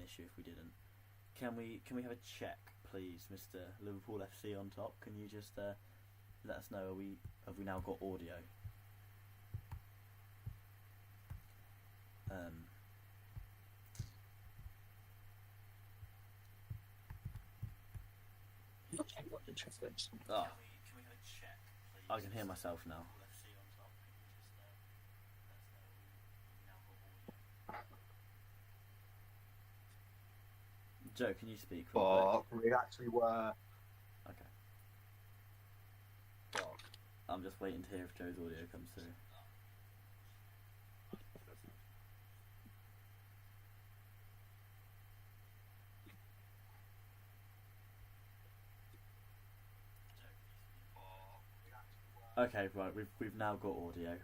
an issue if we didn't. Can we have a check, please, Mr. Liverpool FC on top? Can you just let us know? Have we now got audio? What the check is. Oh. Can we have a check, please? I can hear myself now. Joe, can you speak? But we actually were. Okay. I'm just waiting to hear if Joe's audio comes through. Okay, right. We've now got audio.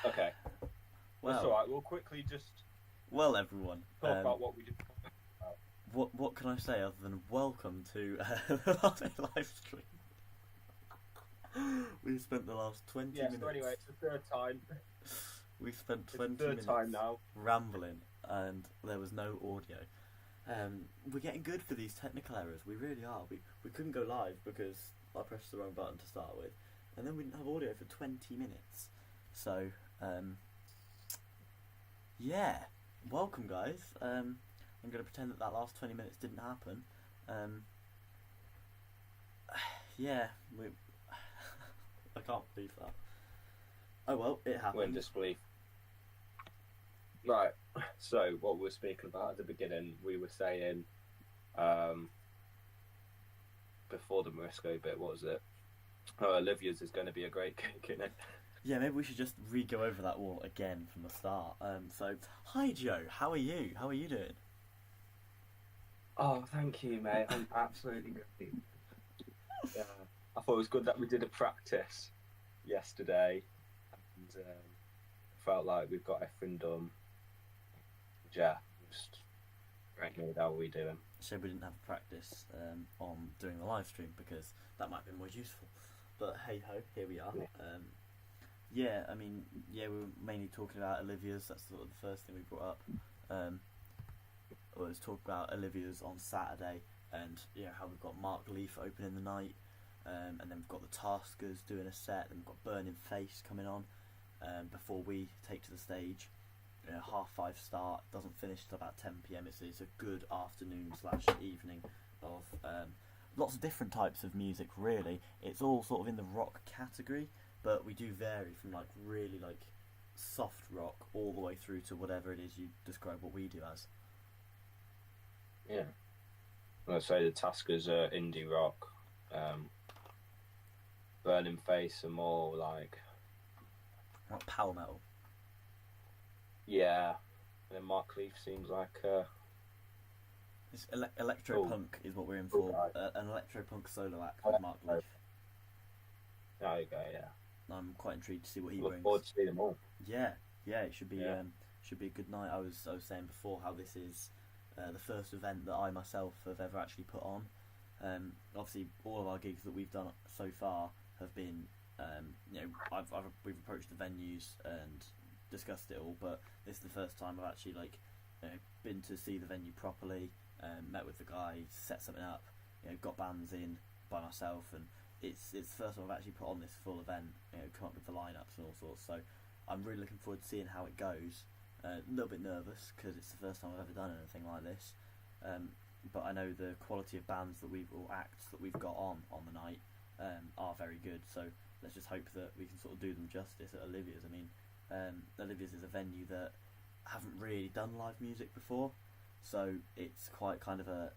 Okay. Well, that's all right. We'll quickly just. Well, everyone. Talk about what we did. What can I say other than welcome to the Larvae live stream? We spent the last 20 minutes. So anyway, it's the third time. We spent 20 minutes time now. rambling, and there was no audio. We're getting good for these technical errors. We really are. We couldn't go live because I pressed the wrong button to start with, and then we didn't have audio for 20 minutes. So, yeah, welcome guys. I'm going to pretend that last 20 minutes didn't happen. Yeah, I can't believe that. Oh well, it happened. We're in disbelief. Right, so what we were speaking about at the beginning, we were saying, before the Morisco bit, what was it? Oh, Olivia's is going to be a great cake, isn't it? Yeah, maybe we should just re-go over that all again from the start. So, hi Joe, how are you? How are you doing? Oh, thank you, mate. I'm absolutely good. Yeah, I thought it was good that we did a practice yesterday, and felt like we've got everything done. Yeah, just right now, how are we doing? So we didn't have a practice on doing the live stream because that might be more useful. But hey ho, here we are. Yeah, I mean, yeah, we were mainly talking about Olivia's. That's sort of the first thing we brought up. Was talk about Olivia's on Saturday, and how we've got Mark Leaf opening the night, and then we've got the Taskers doing a set, and we've got Burning Face coming on before we take to the stage. 5:30 start, doesn't finish till about 10 PM. It's a good afternoon / evening of lots of different types of music. Really, it's all sort of in the rock category, but we do vary from like really like soft rock all the way through to whatever it is you describe what we do as. Yeah, I'd say the Taskers are indie rock. Burning Face are more like power metal. Yeah, and then Mark Leaf seems like it's electro punk is what we're in for. Right. An electro punk solo act with Mark Leaf. There you go. Yeah, I'm quite intrigued to see what he look brings. forward to seeing them all. Yeah, it should be a good night. I was saying before how this is the first event that I myself have ever actually put on. Obviously, all of our gigs that we've done so far have been, we've approached the venues and discussed it all, but this is the first time I've actually been to see the venue properly, met with the guys, set something up, got bands in by myself, and it's the first time I've actually put on this full event, come up with the lineups and all sorts. So I'm really looking forward to seeing how it goes. A little bit nervous because it's the first time I've ever done anything like this, but I know the quality of bands or acts that we've got on the night are very good. So let's just hope that we can sort of do them justice at Olivia's. I mean, Olivia's is a venue that haven't really done live music before, so it's quite kind of a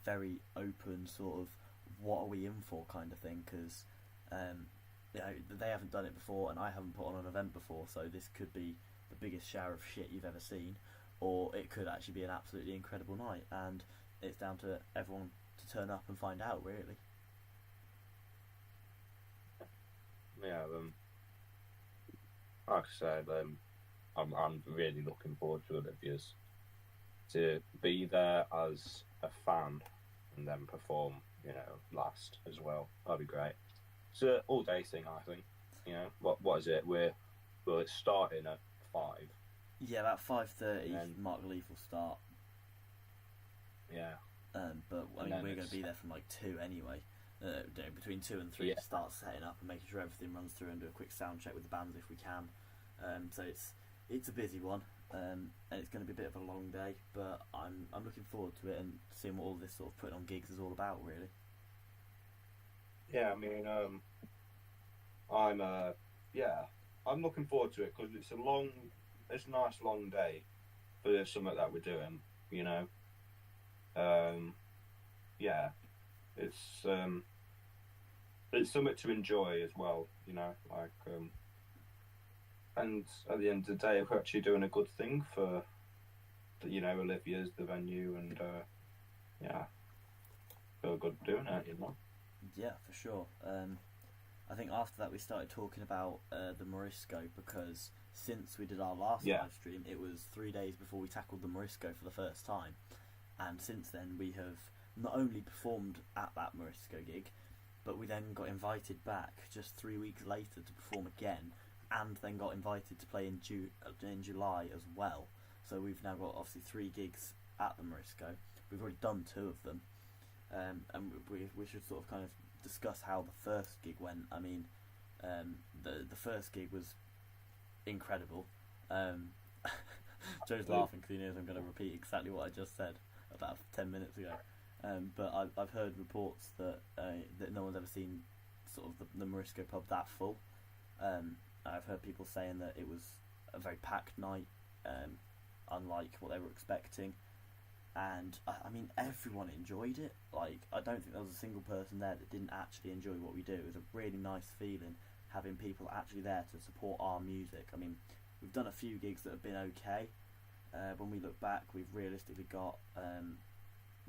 very open sort of what are we in for kind of thing, because they haven't done it before and I haven't put on an event before, so this could be the biggest shower of shit you've ever seen, or it could actually be an absolutely incredible night, and it's down to everyone to turn up and find out, really. Yeah, like I said, I'm really looking forward to Olivia's. To be there as a fan and then perform, last as well. That'd be great. It's an all-day thing, I think. What is it? It's starting at 5. Yeah, about 5:30. Mark Leaf will start. Yeah. But I And mean, then we're going it's- to be there from like 2 anyway. Between 2 and 3 Yeah. to start setting up and making sure everything runs through and do a quick sound check with the bands if we can. So it's a busy one, and it's going to be a bit of a long day, but I'm looking forward to it and seeing what all this sort of putting on gigs is all about, really. Yeah, I mean, I'm looking forward to it because it's a nice long day for something that we're doing, you know. Yeah, it's something to enjoy as well, you know, like, and at the end of the day, we're actually doing a good thing for, you know, Olivia's the venue, and yeah, feel good doing it, you know. Yeah, for sure. I think after that we started talking about the Morisco, because since we did our last live stream, it was 3 days before we tackled the Morisco for the first time, and since then we have not only performed at that Morisco gig, but we then got invited back just 3 weeks later to perform again, and then got invited to play in July as well. So we've now got obviously 3 gigs at the Morisco. We've already done 2 of them, and we should sort of kind of discuss how the first gig went. I mean, the first gig was incredible. Joe's laughing because he knows I'm going to repeat exactly what I just said about 10 minutes ago. But I've heard reports that no one's ever seen sort of the Morisco pub that full. I've heard people saying that it was a very packed night, unlike what they were expecting. And I mean, everyone enjoyed it. Like, I don't think there was a single person there that didn't actually enjoy what we do. It was a really nice feeling having people actually there to support our music. I mean, we've done a few gigs that have been okay. When we look back, we've realistically got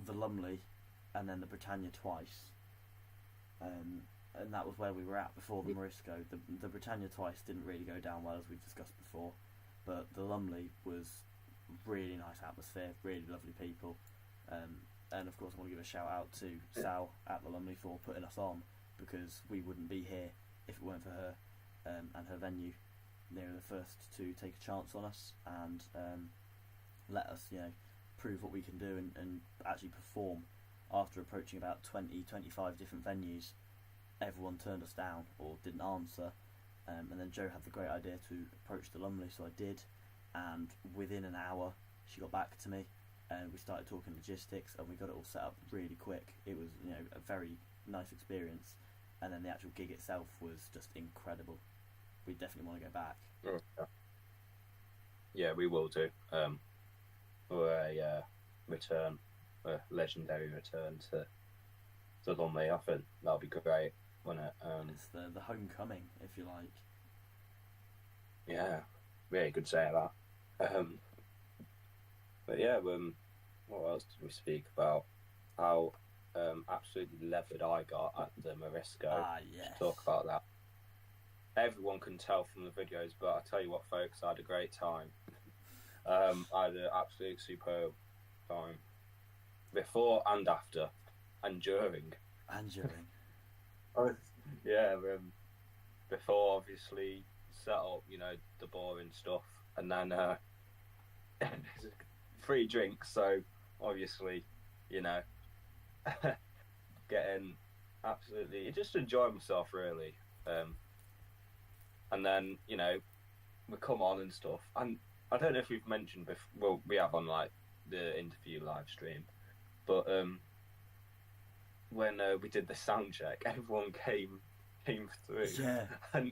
the Lumley and then the Britannia twice. And that was where we were at before the Morisco. The Britannia twice didn't really go down well, as we've discussed before. But the Lumley was really nice atmosphere, really lovely people, and of course I want to give a shout out to Sal at the Lumley for putting us on, because we wouldn't be here if it weren't for her and her venue. They were the first to take a chance on us and let us, you know, prove what we can do and actually perform. After approaching about 20-25 different venues, everyone turned us down or didn't answer, and then Joe had the great idea to approach the Lumley, so I did. And within an hour, she got back to me, and we started talking logistics, and we got it all set up really quick. It was, you know, a very nice experience, and then the actual gig itself was just incredible. We definitely want to go back. Yeah, we will do. For a return, a legendary return to Lumley. I think that'll be great, won't it? It's the homecoming, if you like. Yeah, really good say that. But yeah, what else did we speak about? How absolutely levered I got at the Morisco. Yes. Talk about that. Everyone can tell from the videos, but I tell you what, folks, I had a great time. I had an absolute superb time, before and after, and during. Yeah, before obviously set up, you know, the boring stuff, and then free drinks, so obviously, you know, getting absolutely just enjoying myself really, and then, you know, we come on and stuff, and I don't know if we've mentioned before, well, we have on like the interview live stream, but when we did the sound check, everyone came through, and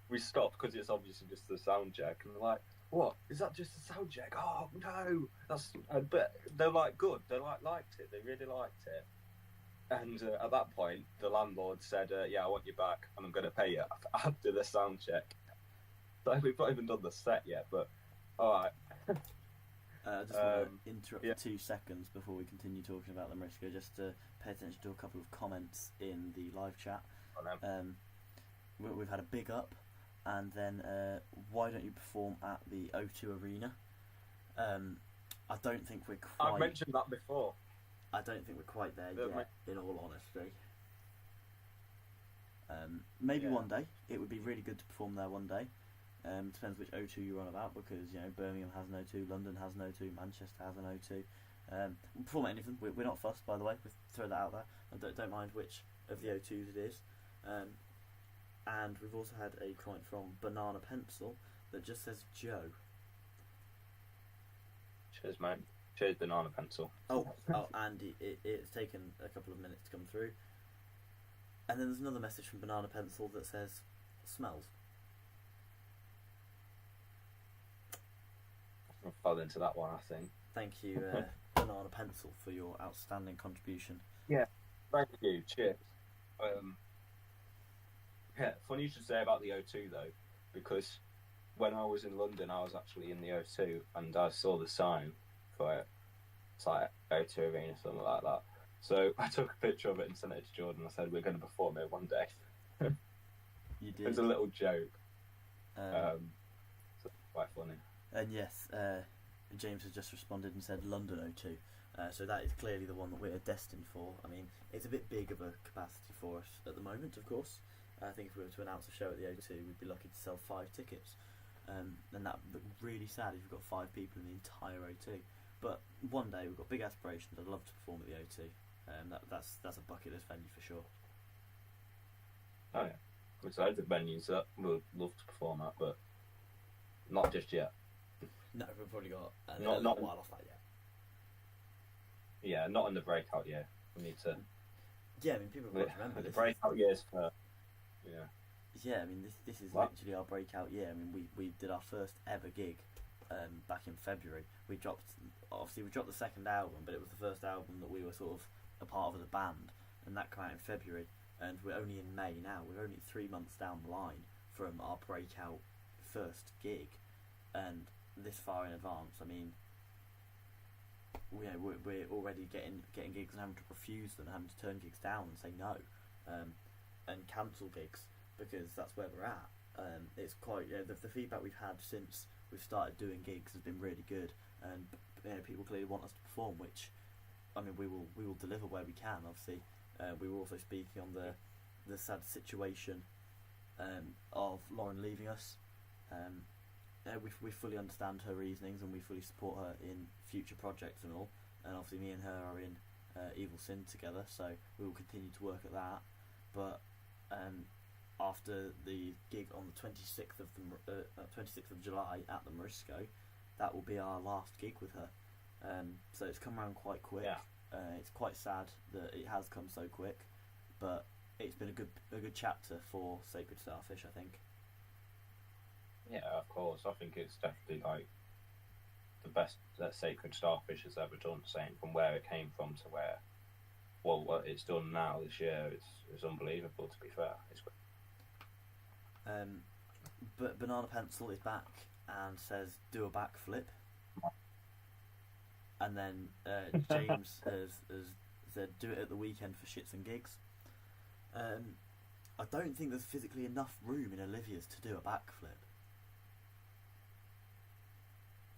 we stopped because it's obviously just the sound check, and we're like, what, is that just a sound check? Oh no, that's but they're like good, they liked it, they really liked it. And at that point the landlord said, yeah, I want you back and I'm going to pay you after the sound check. So we've not even done the set yet, but alright. I just want to interrupt for 2 seconds before we continue talking about the Morisco, just to pay attention to a couple of comments in the live chat. We've had a big up, and then why don't you perform at the O2 Arena? I don't think we're quite... I've mentioned that before. I don't think we're quite there yet, in all honesty. Maybe one day. It would be really good to perform there one day. Depends which O2 you're on about, because, you know, Birmingham has an O2, London has an O2, Manchester has an O2. Before anything, we're not fussed, by the way. We throw that out there. I don't mind which of the O2s it is. And we've also had a comment from Banana Pencil that just says Joe. Cheers, mate. Cheers, Banana Pencil. Oh, and it's taken a couple of minutes to come through. And then there's another message from Banana Pencil that says smells. I'll fall into that one, I think. Thank you, Banana Pencil, for your outstanding contribution. Yeah, thank you. Cheers. Yeah, funny you should say about the O2 though, because when I was in London, I was actually in the O2 and I saw the sign for it. It's like O2 Arena, something like that. So I took a picture of it and sent it to Jordan. I said, we're going to perform it one day. You did. It was a little joke. So quite funny. And yes, James has just responded and said London O2. So that is clearly the one that we're destined for. I mean, it's a bit big of a capacity for us at the moment, of course. I think if we were to announce a show at the O2, we'd be lucky to sell 5 tickets. And that would be really sad if you've got 5 people in the entire O2. But one day we've got big aspirations. I'd love to perform at the O2. That's a bucket list venue for sure. Oh yeah, there's loads of venues that we'd love to perform at, but not just yet. No, we've probably got a not while off that yet. Yeah, not in the breakout year. We need to. Yeah, I mean, people have got to remember the this. breakout years for. Yeah. Yeah, I mean, this is What? literally our breakout year. I mean, we did our first ever gig back in February. We dropped the second album, but it was the first album that we were sort of a part of as a band, and that came out in February. And we're only in May now. We're only 3 months down the line from our breakout first gig, and this far in advance. I mean, we're already getting gigs and having to refuse them, having to turn gigs down and say no, and cancel gigs because that's where we're at. It's quite the feedback we've had since we've started doing gigs has been really good, and people clearly want us to perform, which I mean we will deliver where we can. Obviously, we were also speaking on the sad situation of Lauren leaving us. We fully understand her reasonings and we fully support her in future projects and all. And obviously, me and her are in Evil Sin together, so we will continue to work at that. But after the gig on the 26th of July at the Morisco, that will be our last gig with her. So it's come around quite quick. Yeah. It's quite sad that it has come so quick, but it's been a good chapter for Sacred Starfish, I think. Yeah, of course. I think it's definitely like the best that Sacred Starfish has ever done. Saying from where it came from to what it's done now this year, it's unbelievable. To be fair, it's great. But Banana Pencil is back and says do a backflip, and then James has said do it at the weekend for shits and gigs. I don't think there's physically enough room in Olivia's to do a backflip.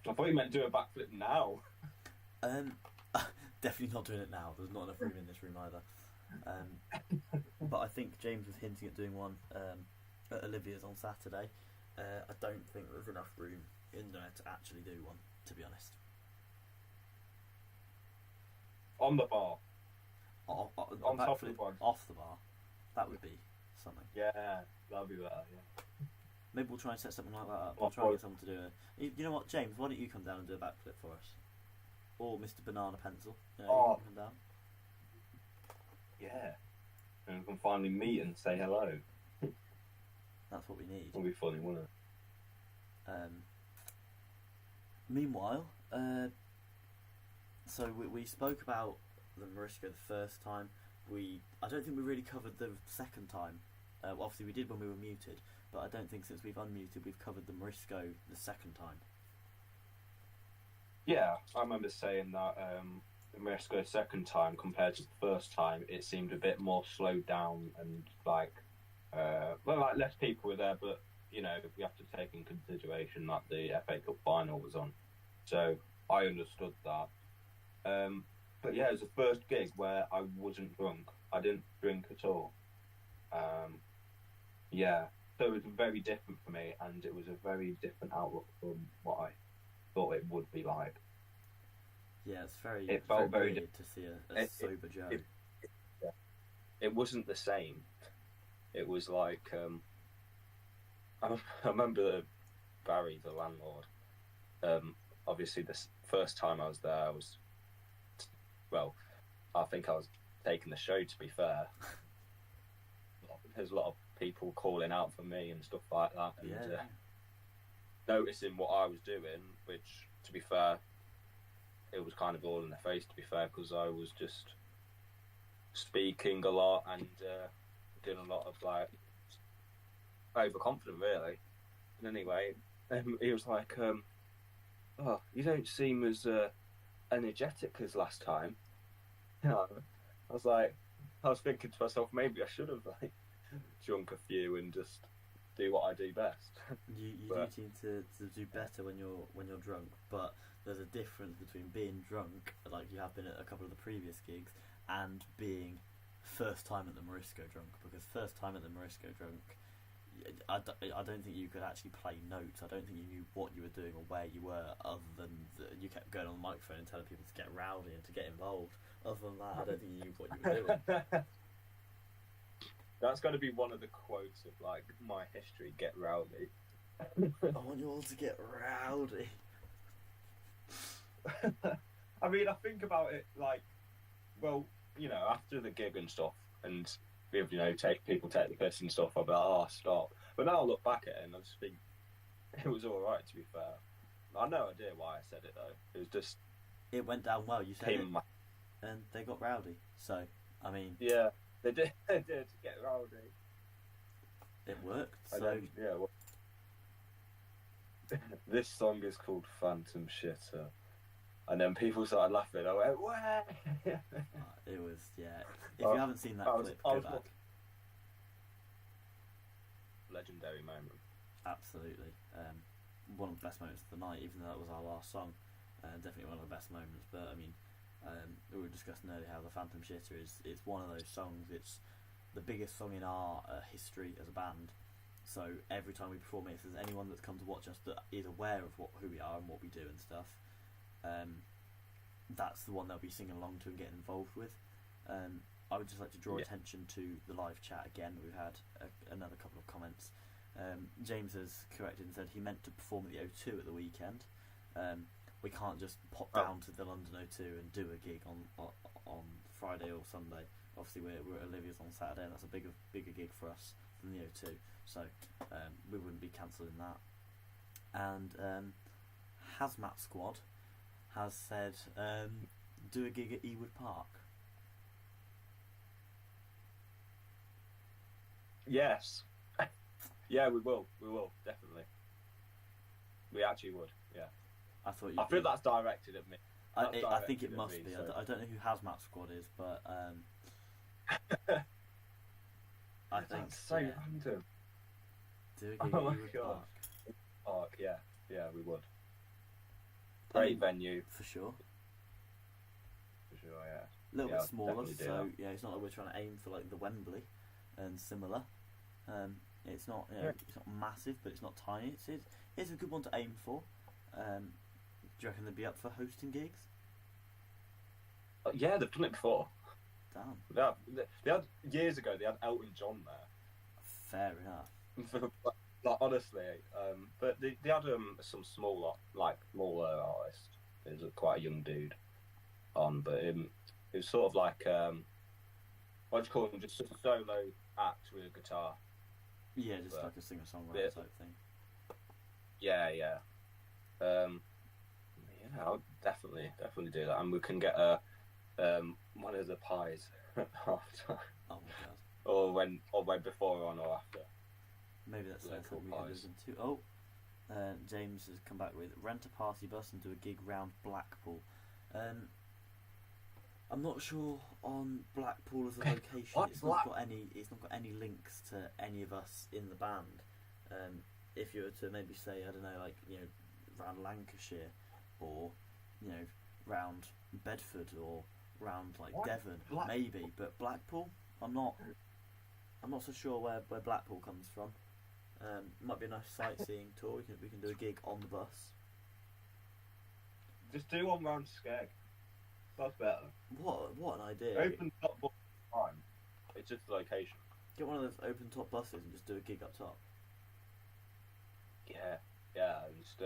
I thought you meant do a backflip now. Definitely not doing it now. There's not enough room in this room either. But I think James was hinting at doing one at Olivia's on Saturday. I don't think there's enough room in there to actually do one, to be honest. On the bar. On top of the bar. Off the bar. That would be something. Yeah, that'll be better, yeah. Maybe we'll try and set something like that up. We'll try and get someone to do it. You know what, James? Why don't you come down and do a backflip for us? Or Mr. Banana Pencil. You can come down. Yeah. And we can finally meet and say hello. That's what we need. It'll be funny, wouldn't it? Meanwhile, so we spoke about the Morisco the first time. I don't think we really covered the second time. Obviously we did when we were muted, but I don't think since we've unmuted we've covered the Morisco the second time. Yeah, I remember saying that the Morisco second time compared to the first time, it seemed a bit more slowed down and like less people were there, but you know we have to take in consideration that the FA Cup final was on, so I understood that. But yeah, it was the first gig where I wasn't drunk. I didn't drink at all. Yeah, so it was very different for me, and it was a very different outlook from what I thought it would be like. Yeah, it's very, It felt very weird to see a sober Joe. It wasn't the same. It was like I remember Barry, the landlord. Obviously, this first time I was there, I think I was taking the show. To be fair, there's a lot of people calling out for me and stuff like that, and noticing what I was doing, which, to be fair, it was kind of all in their face. To be fair, because I was just speaking a lot and doing a lot of like overconfident, really. And anyway, he was like, "Oh, you don't seem as energetic as last time." You know, I was thinking to myself, maybe I should have like drunk a few and just do what I do best. You do seem to do better when you're drunk, but there's a difference between being drunk, like you have been at a couple of the previous gigs, and being first time at the Morisco drunk. Because first time at the Morisco drunk, I don't think you could actually play notes. I don't think you knew what you were doing or where you were, other than you kept going on the microphone and telling people to get rowdy and to get involved. Other than that, I don't think you knew what you were doing. That's going to be one of the quotes of like my history. Get rowdy. I want you all to get rowdy. I mean, I think about it like, well, you know, after the gig and stuff, and you know, people take the piss and stuff, I'll be like, oh, stop. But now I look back at it and I just think it was all right. To be fair, I have no idea why I said it though. It was just it went down well. You said it, and they got rowdy. So I mean, yeah, they did. They did get rowdy. It worked. And So then, yeah. Well, this song is called Phantom Shitter. And then people started laughing. I went, "Where?" It was, yeah. If you haven't seen that clip, go back. Legendary moment. Absolutely. One of the best moments of the night, even though that was our last song. Definitely one of the best moments. But I mean, we were discussing earlier how the Phantom Shitter is one of those songs. It's the biggest song in our history as a band. So every time we perform it, if there's anyone that's come to watch us that is aware of who we are and what we do and stuff, that's the one they'll be singing along to and getting involved with. I would just like to draw attention to the live chat again. We've had another couple of comments. James has corrected and said he meant to perform at the O2 at the weekend. We can't just pop down to the London O2 and do a gig on Friday or Sunday. Obviously we're at Olivia's on Saturday, and that's a bigger gig for us than the O2, so we wouldn't be cancelling that. And Hazmat Squad has said do a gig at Ewood Park. Yes. Yeah, we will, definitely. We actually would, yeah. I feel that's directed at me. I think it must be. So. I don't know who Hazmat Squad is, but I think that's so random. Do a gig at Ewood Park. Park, yeah, we would. Great venue. For sure. For sure, yeah. A little bit smaller, so yeah, it's not like we're trying to aim for like the Wembley and similar. It's not, it's not massive, but it's not tiny. It's a good one to aim for. Do you reckon they'd be up for hosting gigs? Yeah, they've done it before. Damn. They had years ago. They had Elton John there. Fair enough. Like honestly, but they had some smaller artist. He was quite a young dude on, but it was sort of like what do you call him? Just a solo act with a guitar. Yeah, just like a singer-songwriter type thing. Yeah. I'll definitely do that, and we can get one of the pies after. Oh my god. Or when before or after. Maybe that's something we can listen to. Oh, James has come back with rent a party bus and do a gig round Blackpool. I'm not sure on Blackpool as a location. It's not got any links to any of us in the band. If you were to maybe say, I don't know, like, you know, round Lancashire, or, you know, round Bedford, or round like Devon, maybe. But Blackpool, I'm not so sure where Blackpool comes from. Might be a nice sightseeing tour. We can do a gig on the bus. Just do one round Skeg. That's better. What an idea! Open top bus time. It's just the location. Get one of those open top buses and just do a gig up top. Yeah, and just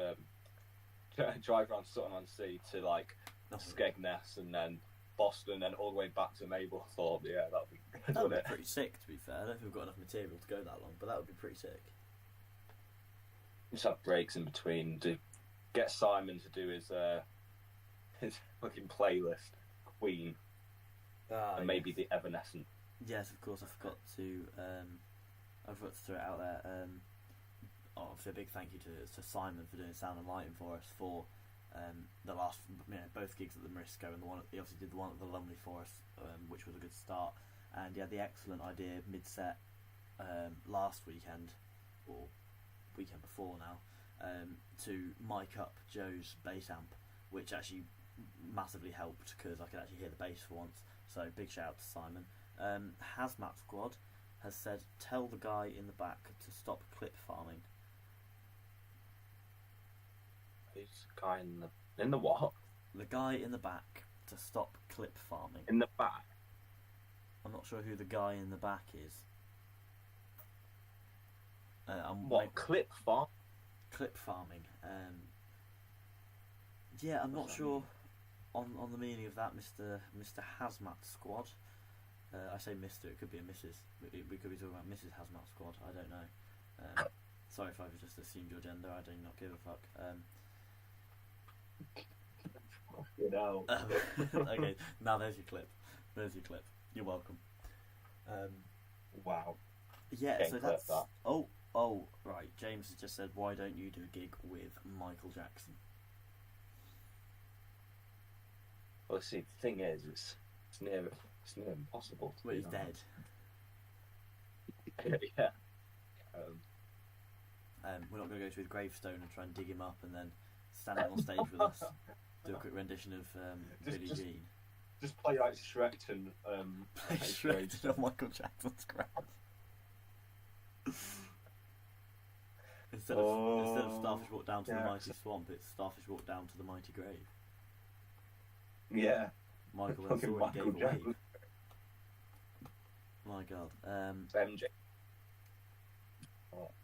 drive around Sutton-on-Sea to like Skegness and then Boston and all the way back to Mablethorpe. Yeah, that'd be good, That would be wouldn't it? pretty sick, to be fair. I don't think we've got enough material to go that long, but that would be pretty sick. Just have breaks in between. Get Simon to do his fucking playlist, Queen, and maybe the Evanescent. Yes, of course. I forgot to throw it out there. Obviously, a big thank you to Simon for doing sound and lighting for us for the last, both gigs at the Morisco, and the one he obviously did the one at the Lumley for us, which was a good start. And he had the excellent idea mid-set last weekend, or weekend before now, to mic up Joe's bass amp, which actually massively helped because I could actually hear the bass for once. So big shout out to Simon. Hazmat Squad has said, tell the guy in the back to stop clip farming. Who's the guy in the what? The guy in the back to stop clip farming. In the back? I'm not sure who the guy in the back is. Clip farm? Clip farming. Yeah, I'm not sure on the meaning of that, Mr. Hazmat Squad. I say Mr. It could be a Mrs. We could be talking about Mrs. Hazmat Squad. I don't know. Sorry if I've just assumed your gender. I do not give a fuck. You know. Okay, now there's your clip. You're welcome. Wow. Yeah, Can't so clip that's that. Oh, right. James has just said, why don't you do a gig with Michael Jackson? Well, see, the thing is, it's near impossible. Well, he's dead. Yeah. We're not going to go to his gravestone and try and dig him up and then stand him on stage with us. Do a quick rendition of Billie Jean. Just play like Shrekton. Play Shrekton on Michael Jackson's grave. Instead of Starfish Walk Down to the Mighty Swamp, it's Starfish Walk Down to the Mighty Grave. Yeah. Michael then Fucking saw and gave a Jackson. wave. My God. MJ.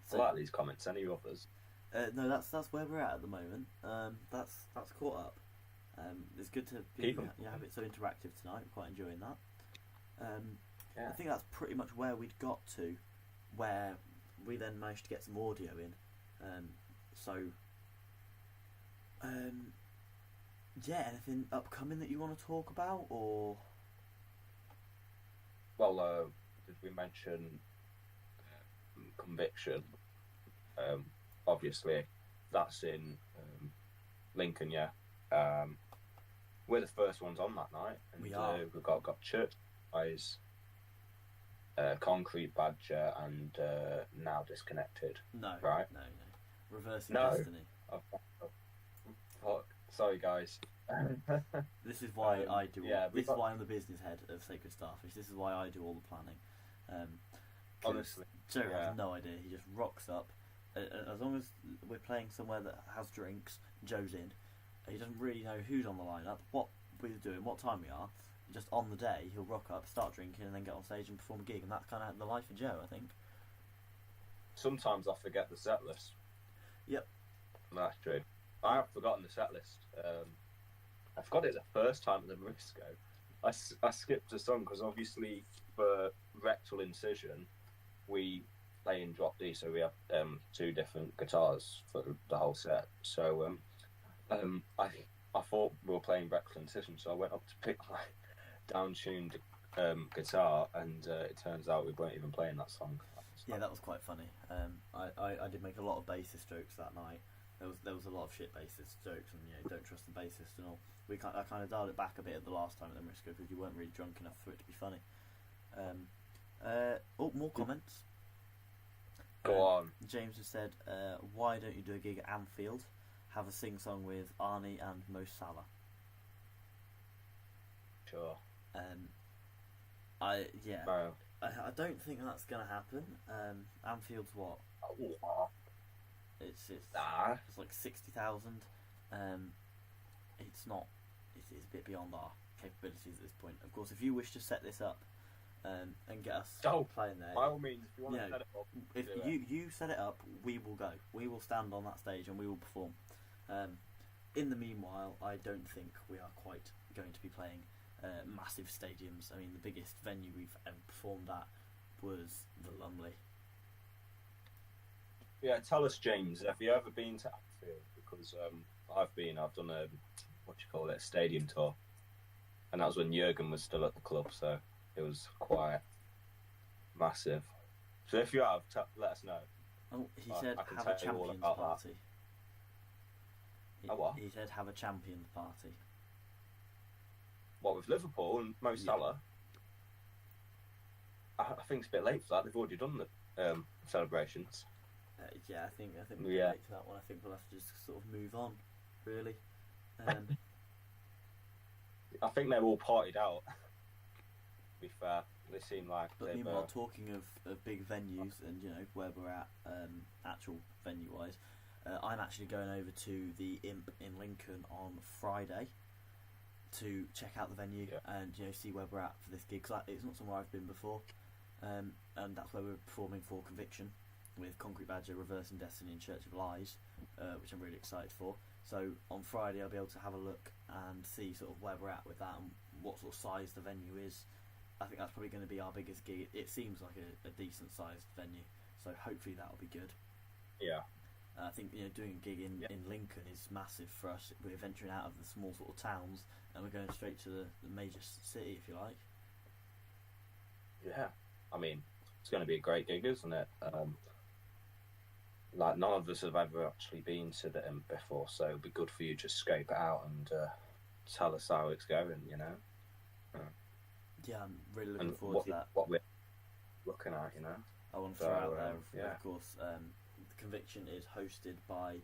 So- I like these comments. Any others? No, that's where we're at the moment. That's caught up. It's good to Keep 'em. have it so interactive tonight. I'm quite enjoying that. Yeah. I think that's pretty much where we'd got to, where we then managed to get some audio in. Yeah, anything upcoming that you want to talk about, or? Well, did we mention Conviction? Obviously, that's in Lincoln, yeah. We're the first ones on that night. And, We are. We've got Church Eyes, Concrete Badger, and Now Disconnected. No. Right. No. Reversing No. Destiny. Oh, fuck. Sorry, guys. This is why I do. yeah, This is why I'm the business head of Sacred Starfish. This is why I do all the planning. 'Cause Honestly, Joe yeah. has no idea. He just rocks up. As long as we're playing somewhere that has drinks, Joe's in. He doesn't really know who's on the lineup, what we're doing, what time we are. Just on the day, he'll rock up, start drinking, and then get on stage and perform a gig. And that's kind of the life of Joe, I think. Sometimes I forget the set list. Yep. That's true. I have forgotten the set list. I forgot it the first time at the Morisco. I skipped a song because obviously for Rectal Incision we play in drop D, so we have two different guitars for the whole set. So I thought we were playing Rectal Incision, so I went up to pick my down-tuned guitar, and it turns out we weren't even playing that song. Yeah, that was quite funny. I did make a lot of bassist jokes that night. There was a lot of shit bassist jokes, and don't trust the bassist and all. I kind of dialed it back a bit at the last time at the Morisco because you weren't really drunk enough for it to be funny. More comments. Go on. James has said, why don't you do a gig at Anfield? Have a sing-song with Arnie and Mo Salah. Sure. I No. I don't think that's gonna happen. Anfield's what? It's Nah. like 60,000. It's not. It's a bit beyond our capabilities at this point. Of course, if you wish to set this up and get us playing there, by all means, if you want to know, set it up, if you set it up, we will go. We will stand on that stage and we will perform. In the meanwhile, I don't think we are quite going to be playing massive stadiums. I mean, the biggest venue we've ever performed at was the Lumley. Yeah, tell us, James, have you ever been to Anfield? Because I've done a stadium tour, and that was when Jurgen was still at the club, so it was quite massive. So if you have, let us know. Oh, he said have a champions party. What? He said have a champions party. What, with Liverpool and Mo Salah? I think it's a bit late for that. They've already done the celebrations. I think we'll get late to that one. I think we'll have to just sort of move on, really. I think they're all partied out. To be fair, they seem like. But meanwhile, talking of big venues and where we're at, actual venue wise, I'm actually going over to the Imp in Lincoln on Friday to check out the venue and see where we're at for this gig. Cause it's not somewhere I've been before, and that's where we're performing for Conviction with Concrete Badger, Reversing Destiny, and Church of Lies, which I'm really excited for. So on Friday I'll be able to have a look and see sort of where we're at with that and what sort of size the venue is. I think that's probably going to be our biggest gig. It seems like a decent sized venue, so hopefully that'll be good. Yeah. I think doing a gig in Lincoln is massive for us. We're venturing out of the small sort of towns and we're going straight to the major city, if you like. Yeah, I mean, it's going to be a great gig, isn't it? Like, none of us have ever actually been to the Imp before, so it'd be good for you to scope it out and tell us how it's going, Yeah, I'm really looking forward to that. What we're looking at, I want to throw out there, of course, the Conviction is hosted by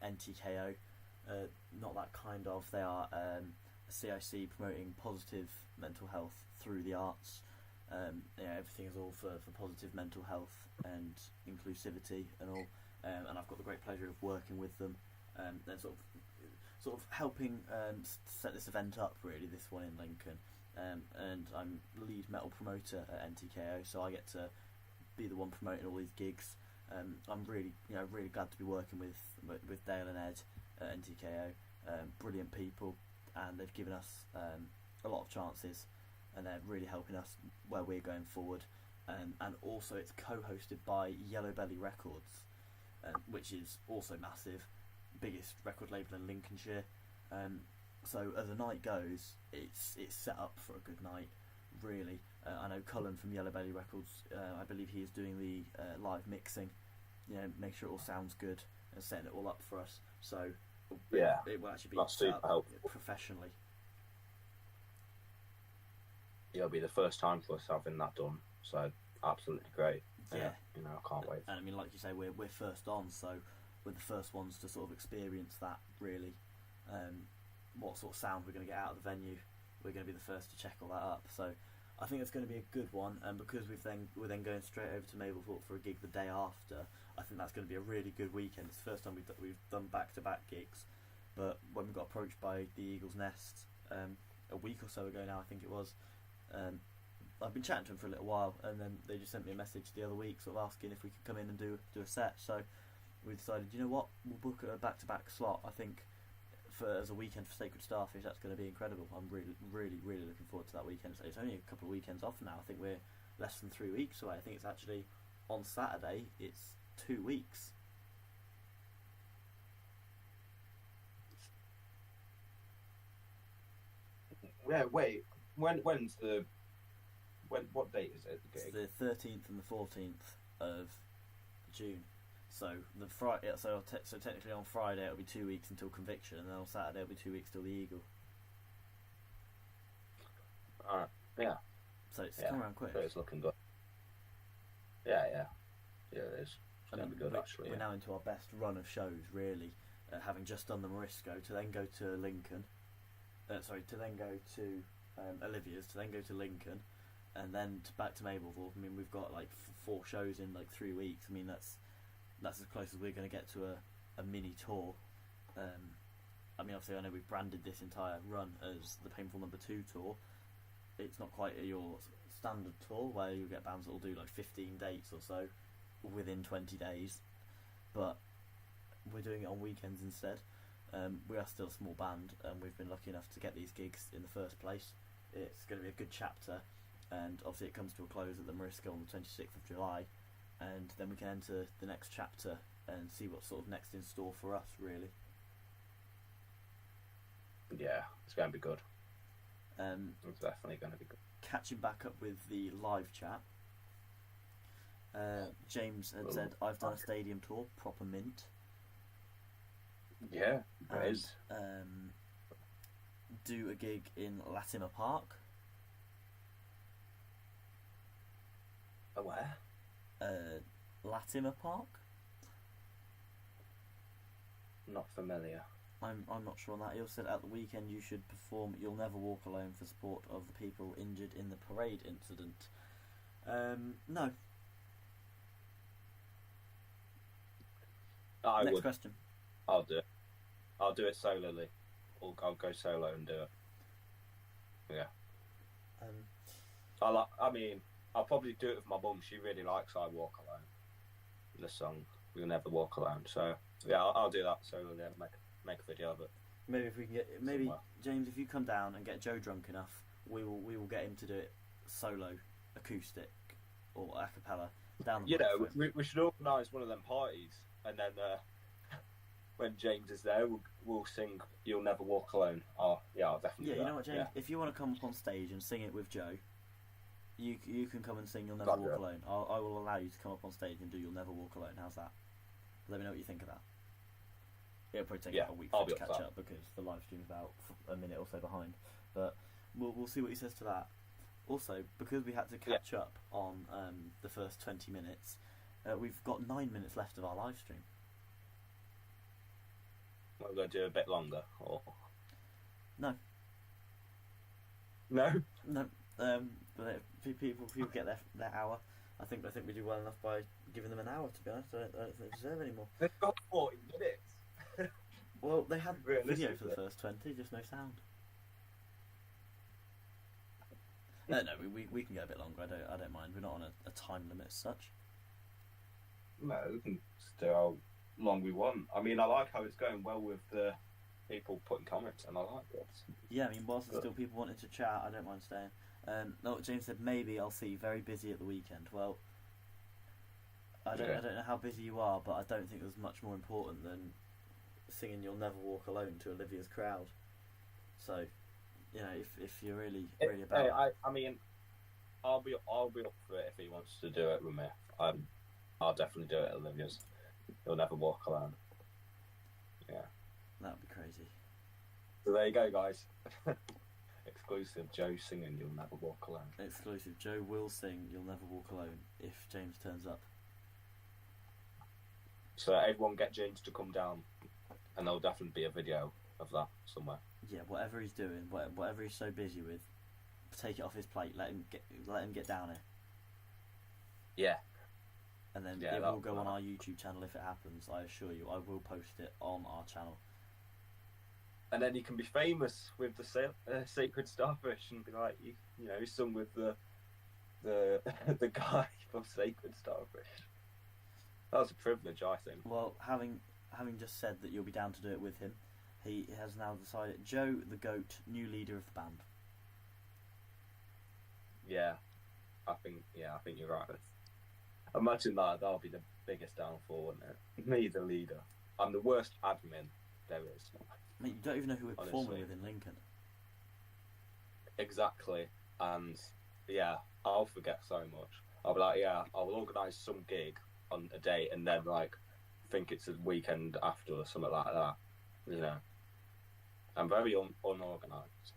NTKO. Not that kind of. They are a CIC promoting positive mental health through the arts. Everything is all for positive mental health and inclusivity and all. And I've got the great pleasure of working with them. They're sort of helping set this event up, really, this one in Lincoln. And I'm lead metal promoter at NTKO, so I get to be the one promoting all these gigs. I'm really glad to be working with Dale and Ed at NTKO. Brilliant people, and they've given us a lot of chances, and they're really helping us where we're going forward. And also it's co-hosted by Yellow Belly Records, which is also massive, biggest record label in Lincolnshire. So as the night goes, it's set up for a good night, really. I know Cullen from Yellow Belly Records, I believe he is doing the live mixing, make sure it all sounds good and setting it all up for us. So it will actually be set up professionally. It'll be the first time for us having that done, so absolutely great. Yeah, I can't wait. And I mean, like you say, we're first on, so we're the first ones to sort of experience that, really. What sort of sound we're going to get out of the venue, we're going to be the first to check all that up. So I think it's going to be a good one, and because we're then going straight over to Mablethorpe for a gig the day after, I think that's going to be a really good weekend. It's the first time we've done back-to-back gigs, but when we got approached by the Eagle's Nest a week or so ago now, I think it was, I've been chatting to them for a little while, and then they just sent me a message the other week sort of asking if we could come in and do a set. So we decided, you know what, we'll book a back-to-back slot. I think as a weekend for Sacred Starfish, that's going to be incredible. I'm really, really, really looking forward to that weekend. So it's only a couple of weekends off now. I think we're less than 3 weeks away. I think it's actually on Saturday. It's 2 weeks. Yeah, wait. What date is it? It's the 13th and the 14th of June. So the Friday, so technically on Friday it'll be 2 weeks until Conviction, and then on Saturday it'll be 2 weeks till the Eagle. Alright, yeah. So it's come around quick. It's looking good. Yeah, it is. It's going to be good, actually. We're now into our best run of shows, really, having just done the Morisco, to then go to Lincoln. To then go to Olivia's, to then go to Lincoln, and then back to Mablethorpe. I mean, we've got like 4 shows in like 3 weeks. I mean, that's as close as we're going to get to a mini tour. I mean, obviously, I know we've branded this entire run as the Painful Number 2 tour. It's not quite your standard tour where you get bands that will do like 15 dates or so within 20 days, but we're doing it on weekends instead. We are still a small band, and we've been lucky enough to get these gigs in the first place. It's going to be a good chapter, and obviously it comes to a close at the Mariska on the 26th of July, and then we can enter the next chapter and see what's sort of next in store for us, really. Yeah, it's going to be good. It's definitely going to be good. Catching back up with the live chat, James had said, I've done a stadium tour, proper mint. Yeah, it is. Do a gig in Latimer Park. Where? Latimer Park? Not familiar. I'm not sure on that. He also said at the weekend you should perform You'll Never Walk Alone for support of the people injured in the parade incident. No. Next question. I'll do it. I'll do it solely. I'll go solo and do it. Yeah. I'll probably do it with my mum. She really likes I Walk Alone. The song You'll Never Walk Alone. So yeah, I'll do that solely and make a video of it. Maybe if we can get James, if you come down and get Joe drunk enough, we will get him to do it solo, acoustic, or a cappella down the. We should organise one of them parties, and then when James is there, we'll sing "You'll Never Walk Alone." Oh yeah, I'll definitely. Yeah, you know what, James? Yeah. If you want to come up on stage and sing it with Joe, you can come and sing "You'll Never Walk Alone." I will allow you to come up on stage and do "You'll Never Walk Alone." How's that? Let me know what you think of that. It'll probably take a week for it to catch up because the live stream's about a minute or so behind, but we'll see what he says to that. Also, because we had to catch up on the first 20 minutes, we've got 9 minutes left of our live stream. We're going to do a bit longer, or no? But people get their hour. I think we do well enough by giving them an hour. To be honest, I don't think they deserve any more. They've got 40 minutes. Well, they had video for the first 20, just no sound. No, we can go a bit longer. I don't mind. We're not on a time limit as such. No, we can do how long we want. I mean, I like how it's going well with the people putting comments, and I like it. Yeah, I mean, whilst there's still people wanting to chat, I don't mind staying. No, James said maybe I'll see you very busy at the weekend. Well, I don't know how busy you are, but I don't think there's much more important than singing "You'll Never Walk Alone" to Olivia's crowd. So, you know, if you're really about it. I mean, I'll be up for it if he wants to do it with me. I'll definitely do it at Olivia's. "You'll Never Walk Alone." Yeah, that would be crazy. So there you go, guys. Exclusive Joe singing "You'll Never Walk Alone." Exclusive Joe will sing "You'll Never Walk Alone" if James turns up. So everyone get James to come down, and there'll definitely be a video of that somewhere. Yeah, whatever he's doing, whatever he's so busy with, take it off his plate. Let him get down here. Yeah. And then it will go on our YouTube channel if it happens. I assure you, I will post it on our channel. And then you can be famous with the Sacred Starfish and be like, you know, sung with the guy from Sacred Starfish. That was a privilege, I think. Well, having just said that you'll be down to do it with him, he has now decided Joe the Goat, new leader of the band. Yeah, I think you're right. Imagine that'll be the biggest downfall, wouldn't it? Me, the leader. I'm the worst admin there is. Mate, you don't even know who we're performing with in Lincoln. Exactly, and yeah, I'll forget so much. I'll be like, yeah, I'll organise some gig on a date, and then like think it's a weekend after or something like that. You know, I'm very unorganised,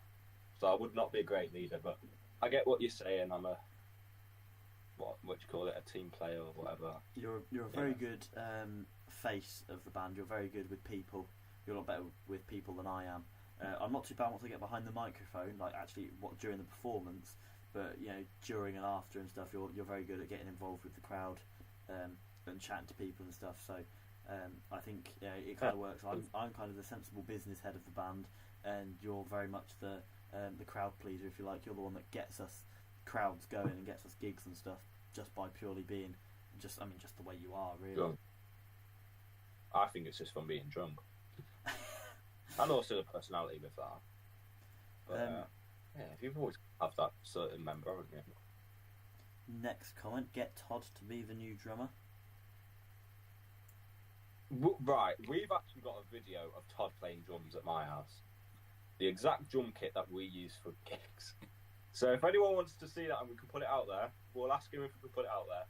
so I would not be a great leader. But I get what you're saying. I'm a what do you call it? A team player or whatever. You're a very good face of the band. You're very good with people. You're a lot better with people than I am. I'm not too bad once I get behind the microphone, like actually during the performance, but you know, during and after and stuff, you're very good at getting involved with the crowd and chatting to people and stuff. So I think it kind of works. I'm kind of the sensible business head of the band, and you're very much the crowd pleaser, if you like. You're the one that gets us crowds going and gets us gigs and stuff just by purely being just the way you are, really. Drunk. I think it's just from being drunk, and also the personality with that. But yeah, you've always have that certain member, haven't you? Next comment: get Todd to be the new drummer. Right, we've actually got a video of Todd playing drums at my house. The exact drum kit that we use for gigs. So if anyone wants to see that and we can put it out there, we'll ask him if we can put it out there.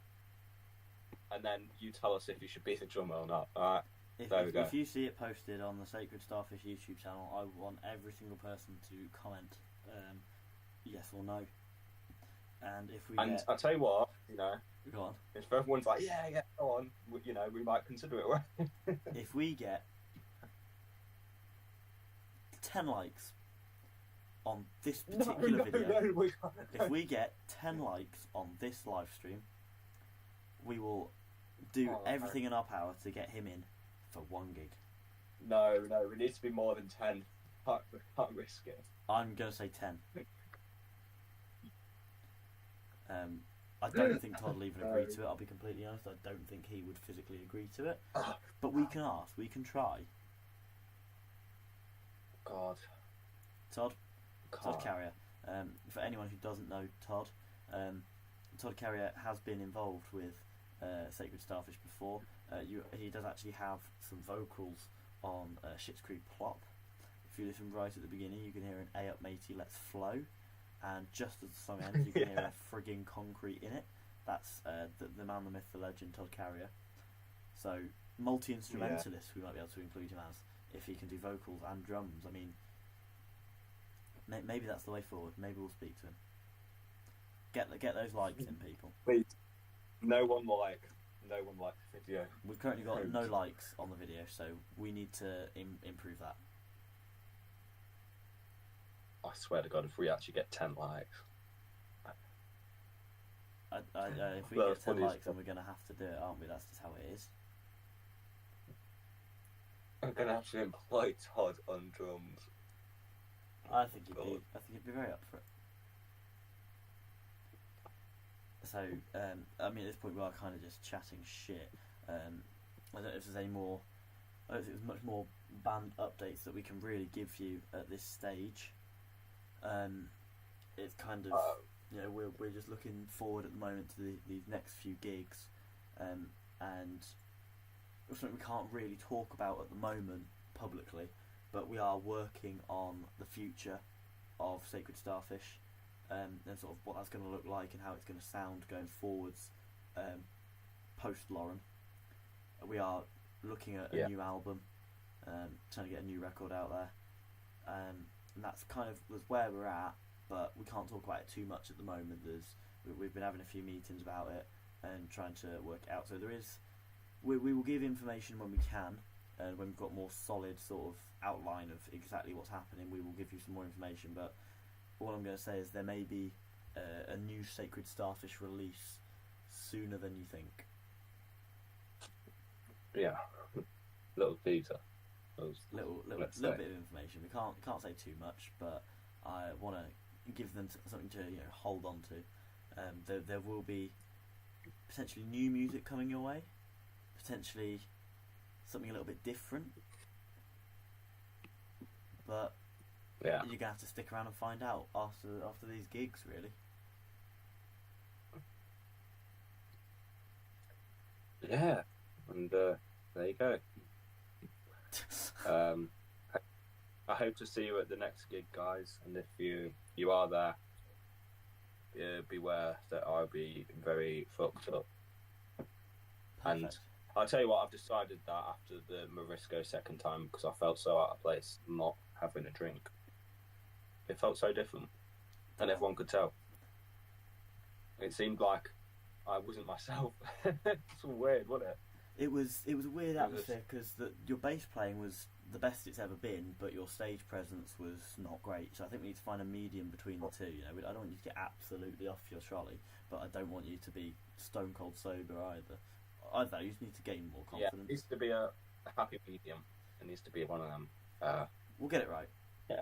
And then you tell us if you should be the drummer or not. Alright, there we go. If you see it posted on the Sacred Starfish YouTube channel, I want every single person to comment yes or no. And if we And I'll tell you what, go on. if everyone's like, yeah, go on, we might consider it. If we get 10 likes on this particular video, if we get 10 likes on this live stream, we will do everything in our power to get him in for one gig. No, it needs to be more than 10. Can't risk it. I'm going to say 10. I don't think Todd will even agree to it, I'll be completely honest. I don't think he would physically agree to it. But we can ask, we can try. God. Todd Carrier. For anyone who doesn't know Todd, Todd Carrier has been involved with Sacred Starfish before. He does actually have some vocals on Schitt's Creek Plop. If you listen right at the beginning, you can hear an "Ay up matey, let's flow," and just as the song ends, you can hear a frigging concrete in it. That's the man, the myth, the legend, Todd Carrier. So multi-instrumentalist, we might be able to include him as, if he can do vocals and drums. I mean, maybe that's the way forward. Maybe we'll speak to him. Get those likes in, people. Please. No one liked the video. We've currently got no likes on the video, so we need to improve that. I swear to God, if we actually get 10 likes. If we get 10 likes, then we're going to have to do it, aren't we? That's just how it is. I'm going to have to employ Todd on drums. I think he'd be very up for it. So, I mean, at this point we are kind of just chatting shit. I don't know if there's any more. I don't think there's much more band updates that we can really give you at this stage. It's kind of, we're just looking forward at the moment to these next few gigs, and something we can't really talk about at the moment publicly, but we are working on the future of Sacred Starfish. And sort of what that's going to look like and how it's going to sound going forwards post Lauren. We are looking at a new album, trying to get a new record out there, and that's kind of was where we're at, but we can't talk about it too much at the moment. We've been having a few meetings about it and trying to work it out. So we will give information when we can, and when we've got more solid sort of outline of exactly what's happening, we will give you some more information. But all I'm going to say is there may be a new Sacred Starfish release sooner than you think. Yeah, little teaser. Little bit of information. We can't say too much, but I want to give them something to hold on to. There will be potentially new music coming your way, potentially something a little bit different, but you're gonna have to stick around and find out after these gigs, really. Yeah, and there you go. I hope to see you at the next gig, guys. And if you are there, beware that I'll be very fucked up. Perfect. And I'll tell you what, I've decided that after the Morisco second time, because I felt so out of place not having a drink. It felt so different, and everyone could tell. It seemed like I wasn't myself. It's weird, wasn't it? It was a weird atmosphere because your bass playing was the best it's ever been, but your stage presence was not great. So I think we need to find a medium between the two. I don't want you to get absolutely off your trolley, but I don't want you to be stone cold sober either. I don't know, you just need to gain more Yeah, confidence. it needs to be a happy medium. It needs to be one of them. We'll get it right. Yeah.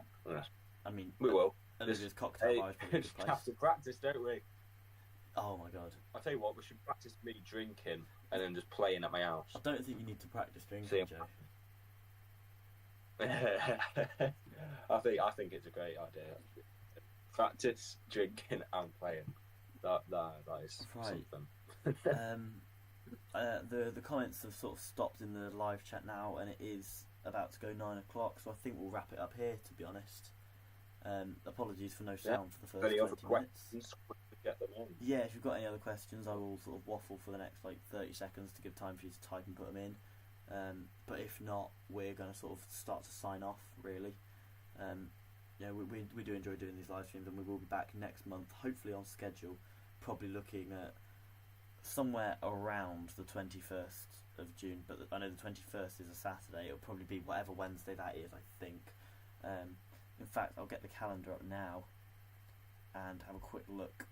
I mean, We will. Olivia's cocktail bar is probably a good Just place. have to practice, don't we? Oh my god. I'll tell you what, we should practice me drinking and then just playing at my house. I don't think you need to practice drinking, See. Joe. I think it's a great idea. Practice drinking and playing. That is Right. something. The comments have sort of stopped in the live chat now, and it is about to go 9 o'clock, so I think we'll wrap it up here, to be honest. Apologies for no sound for the first Any other 20 minutes. questions? Get them in. Yeah, if you've got any other questions, I will sort of waffle for the next 30 seconds to give time for you to type and put them in. But if not, we're going to sort of start to sign off, really. We do enjoy doing these live streams, and we will be back next month, hopefully on schedule, probably looking at somewhere around the 21st of June, but I know the 21st is a Saturday. It'll probably be whatever Wednesday that is, I think. In fact, I'll get the calendar up now and have a quick look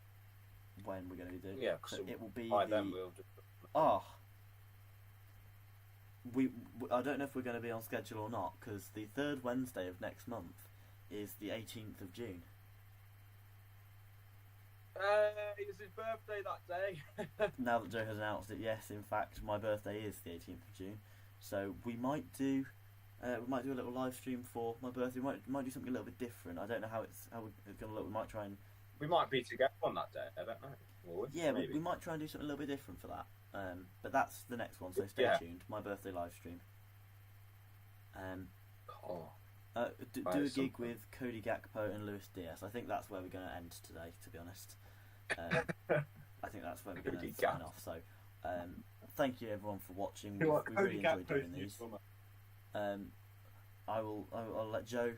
when we're going to be doing Yeah, so it will be by then we'll just... I don't know if we're going to be on schedule or not, because the third Wednesday of next month is the 18th of June. It's his birthday that day. Now that Joe has announced it, yes, in fact, my birthday is the 18th of June, so we might do a little live stream for my birthday. We might do something a little bit different. I don't know how it's going to look. We might try and... We might be together on that day, I don't know. Will we? Yeah, Maybe. we might try and do something a little bit different for that. But that's the next one, so stay tuned. My birthday live stream. Do a gig something. with Cody Gakpo and Luis Diaz. I think that's where we're going to end today, to be honest. I think that's where we're going to sign off. So, thank you everyone for watching. We really enjoyed doing these. I'll let Joe.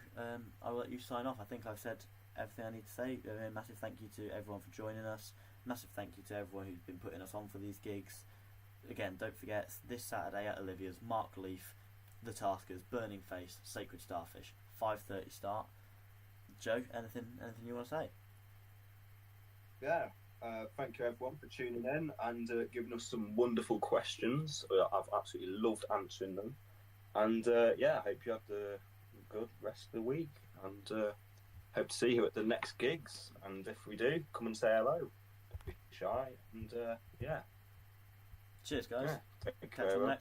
I'll let you sign off. I think I've said everything I need to say. A massive thank you to everyone for joining us. Massive thank you to everyone who's been putting us on for these gigs. Again, don't forget, this Saturday at Olivia's, Mark Leaf, The Taskers, Burning Face, Sacred Starfish, 5:30 start. Joe, anything you want to say? Yeah. Thank you everyone for tuning in and Giving us some wonderful questions. I've absolutely loved answering them. And I hope you have a good rest of the week. And hope to see you at the next gigs. And if we do, come and say hello. Don't be shy. And Cheers, guys. Take Catch you on the care. next